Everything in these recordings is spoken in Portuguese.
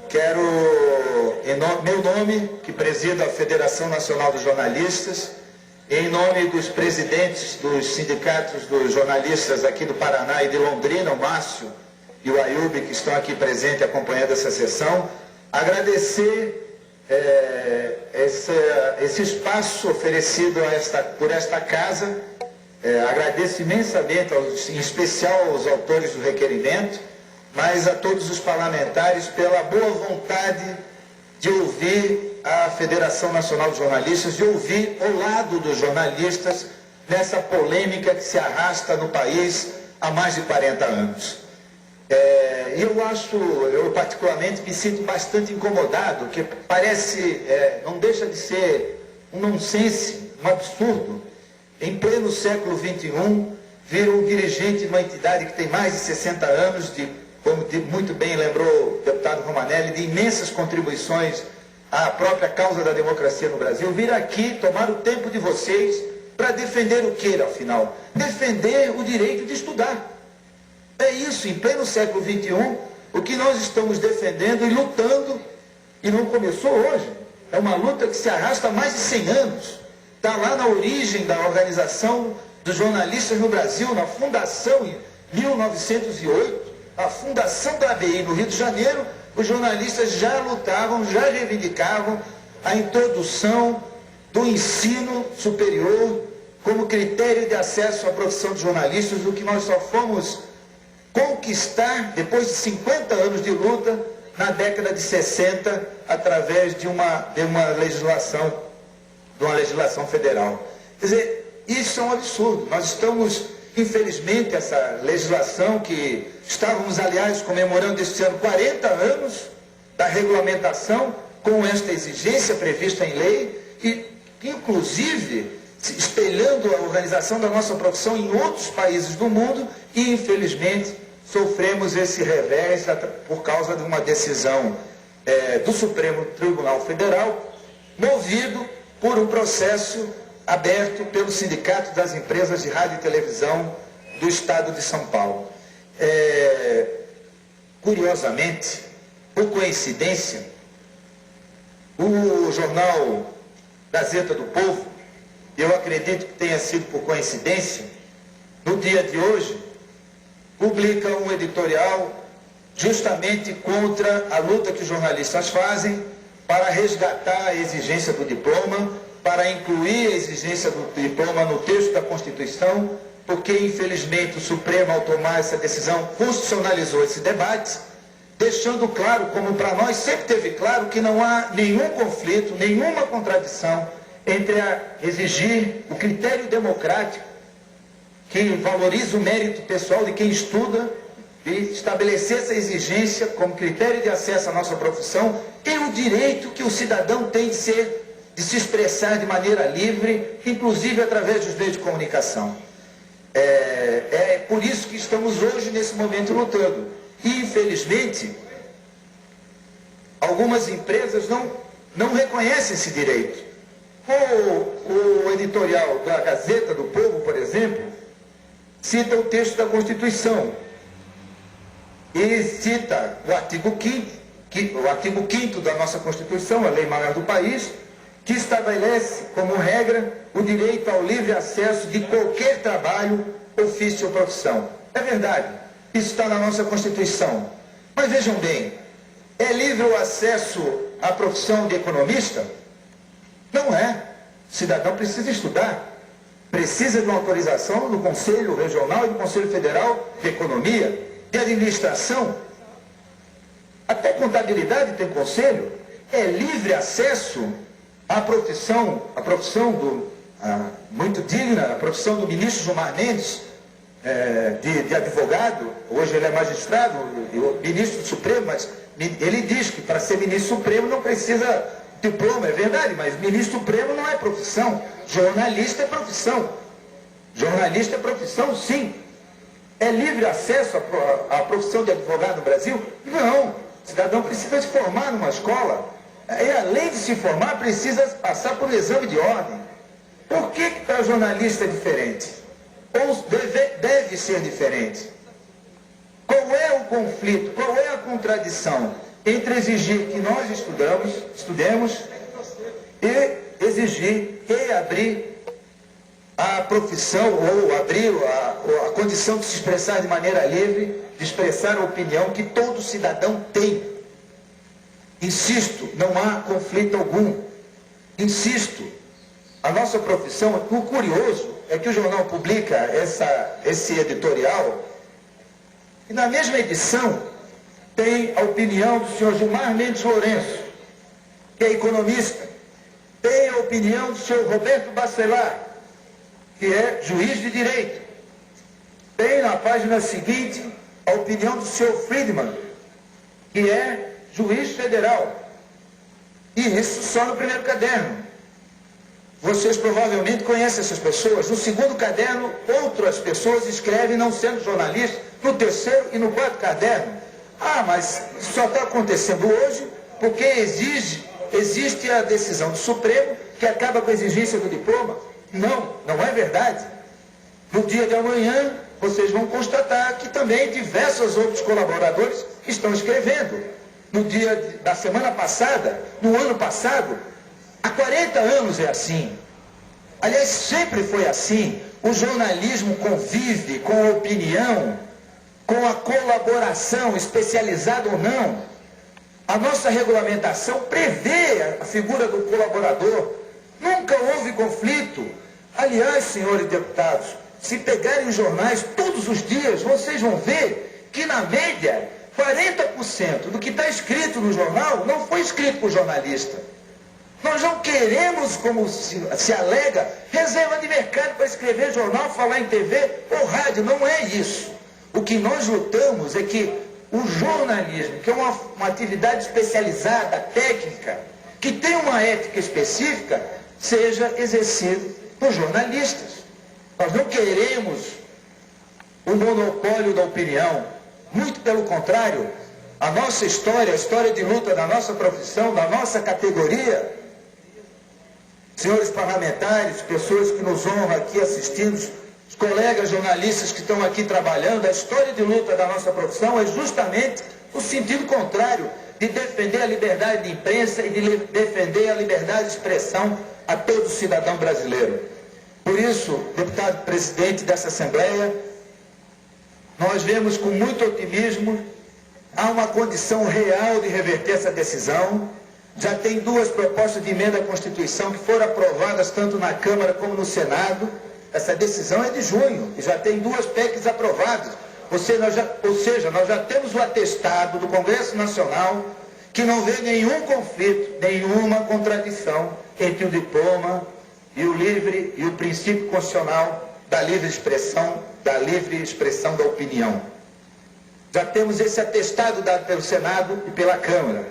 Quero, em meu nome, que presido a Federação Nacional dos Jornalistas, em nome dos presidentes dos sindicatos dos jornalistas aqui do Paraná e de Londrina, o Márcio e o Ayub, que estão aqui presentes acompanhando essa sessão, agradecer esse espaço oferecido por esta casa. Agradeço imensamente, em especial aos autores do requerimento, mas a todos os parlamentares pela boa vontade de ouvir a Federação Nacional de Jornalistas, de ouvir o lado dos jornalistas nessa polêmica que se arrasta no país há mais de 40 anos. Eu particularmente me sinto bastante incomodado, que parece, não deixa de ser um nonsense, um absurdo. Em pleno século XXI, vir um dirigente de uma entidade que tem mais de 60 anos, como muito bem lembrou o deputado Romanelli, de imensas contribuições à própria causa da democracia no Brasil, vir aqui tomar o tempo de vocês para defender o que, afinal? Defender o direito de estudar. É isso, em pleno século XXI, o que nós estamos defendendo e lutando, e não começou hoje, é uma luta que se arrasta há mais de 100 anos. Está lá na origem da organização dos jornalistas no Brasil, na fundação em 1908, a fundação da ABI no Rio de Janeiro, os jornalistas já lutavam, já reivindicavam a introdução do ensino superior como critério de acesso à profissão de jornalistas, o que nós só fomos conquistar depois de 50 anos de luta na década de 60, através de uma legislação federal. Quer dizer, isso é um absurdo. Nós estamos, infelizmente, essa legislação que estávamos, aliás, comemorando este ano 40 anos da regulamentação com esta exigência prevista em lei e, inclusive, espelhando a organização da nossa profissão em outros países do mundo e, infelizmente, sofremos esse revés por causa de uma decisão do Supremo Tribunal Federal, movido por um processo aberto pelo Sindicato das Empresas de Rádio e Televisão do Estado de São Paulo. Curiosamente, por coincidência, o jornal Gazeta do Povo, eu acredito que tenha sido por coincidência, no dia de hoje, publica um editorial justamente contra a luta que os jornalistas fazem para resgatar a exigência do diploma, para incluir a exigência do diploma no texto da Constituição, porque, infelizmente, o Supremo, ao tomar essa decisão, constitucionalizou esse debate, deixando claro, como para nós sempre teve claro, que não há nenhum conflito, nenhuma contradição entre exigir o critério democrático, que valoriza o mérito pessoal de quem estuda, e estabelecer essa exigência como critério de acesso à nossa profissão, e o direito que o cidadão tem de se expressar de maneira livre, inclusive através dos meios de comunicação. É por isso que estamos hoje, nesse momento, lutando. E, infelizmente, algumas empresas não reconhecem esse direito. O editorial da Gazeta do Povo, por exemplo, cita o texto da Constituição e cita o artigo 5º da nossa Constituição, a lei maior do país, que estabelece como regra o direito ao livre acesso de qualquer trabalho, ofício ou profissão. É verdade, isso está na nossa Constituição. Mas vejam bem, é livre o acesso à profissão de economista? Não é. O cidadão precisa estudar. Precisa de uma autorização do Conselho Regional e do Conselho Federal de Economia, de Administração. Até contabilidade tem conselho. É livre acesso à profissão muito digna, a profissão do ministro Gilmar Mendes, de advogado. Hoje ele é magistrado, ministro do Supremo, mas ele diz que para ser ministro supremo não precisa diploma, é verdade, mas ministro supremo não é profissão. Jornalista é profissão. Jornalista é profissão, sim. É livre acesso à profissão de advogado no Brasil? Não. O cidadão precisa se formar numa escola. E, além de se formar, precisa passar por um exame de ordem. Por que para jornalista é diferente? Ou deve ser diferente? Qual é o conflito? Qual é a contradição? entre exigir que nós estudemos e exigir reabrir a profissão ou abrir a condição de se expressar de maneira livre, de expressar a opinião que todo cidadão tem. Insisto, não há conflito algum. Insisto, a nossa profissão, o curioso é que o jornal publica esse editorial e na mesma edição tem a opinião do senhor Gilmar Mendes Lourenço, que é economista, tem a opinião do senhor Roberto Bacelar, que é juiz de direito, tem na página seguinte a opinião do senhor Friedman, que é juiz federal, e isso só no primeiro caderno. Vocês provavelmente conhecem essas pessoas. No segundo caderno, outras pessoas escrevem, não sendo jornalistas, no terceiro e no quarto caderno. Ah, mas isso só está acontecendo hoje porque existe a decisão do Supremo que acaba com a exigência do diploma. Não, não é verdade. No dia de amanhã, vocês vão constatar que também diversos outros colaboradores estão escrevendo. No dia da semana passada, no ano passado, há 40 anos é assim. Aliás, sempre foi assim. O jornalismo convive com a opinião, com a colaboração, especializada ou não. A nossa regulamentação prevê a figura do colaborador. Nunca houve conflito. Aliás, senhores deputados, se pegarem os jornais todos os dias, vocês vão ver que, na média, 40% do que está escrito no jornal não foi escrito por jornalista. Nós não queremos, como se alega, reserva de mercado para escrever jornal, falar em TV ou rádio. Não é isso. O que nós lutamos é que o jornalismo, que é uma atividade especializada, técnica, que tem uma ética específica, seja exercido por jornalistas. Nós não queremos o monopólio da opinião. Muito pelo contrário, a nossa história, a história de luta da nossa profissão, da nossa categoria, senhores parlamentares, pessoas que nos honram aqui assistindo, os colegas jornalistas que estão aqui trabalhando, a história de luta da nossa profissão é justamente o sentido contrário, de defender a liberdade de imprensa e de defender a liberdade de expressão a todo cidadão brasileiro. Por isso, deputado presidente dessa Assembleia, nós vemos com muito otimismo, há uma condição real de reverter essa decisão. Já tem 2 propostas de emenda à Constituição que foram aprovadas tanto na Câmara como no Senado. Essa decisão é de junho e já tem 2 PECs aprovadas. Ou seja, nós já temos o atestado do Congresso Nacional que não vê nenhum conflito, nenhuma contradição entre o diploma e o princípio constitucional da livre expressão da opinião. Já temos esse atestado dado pelo Senado e pela Câmara.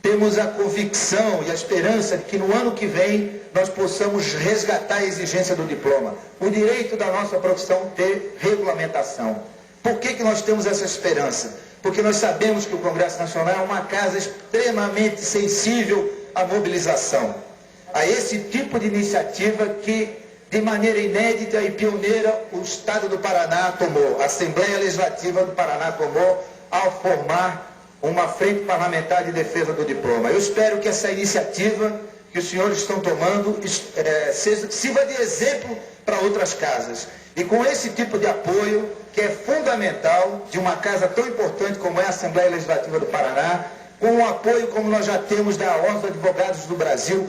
Temos a convicção e a esperança de que no ano que vem nós possamos resgatar a exigência do diploma, o direito da nossa profissão ter regulamentação. Por que nós temos essa esperança? Porque nós sabemos que o Congresso Nacional é uma casa extremamente sensível à mobilização, a esse tipo de iniciativa que, de maneira inédita e pioneira, o Estado do Paraná tomou, a Assembleia Legislativa do Paraná tomou, ao formar uma frente parlamentar de defesa do diploma. Eu espero que essa iniciativa que os senhores estão tomando sirva de exemplo para outras casas. E com esse tipo de apoio, que é fundamental, de uma casa tão importante como é a Assembleia Legislativa do Paraná, com o apoio como nós já temos da Ordem dos Advogados do Brasil,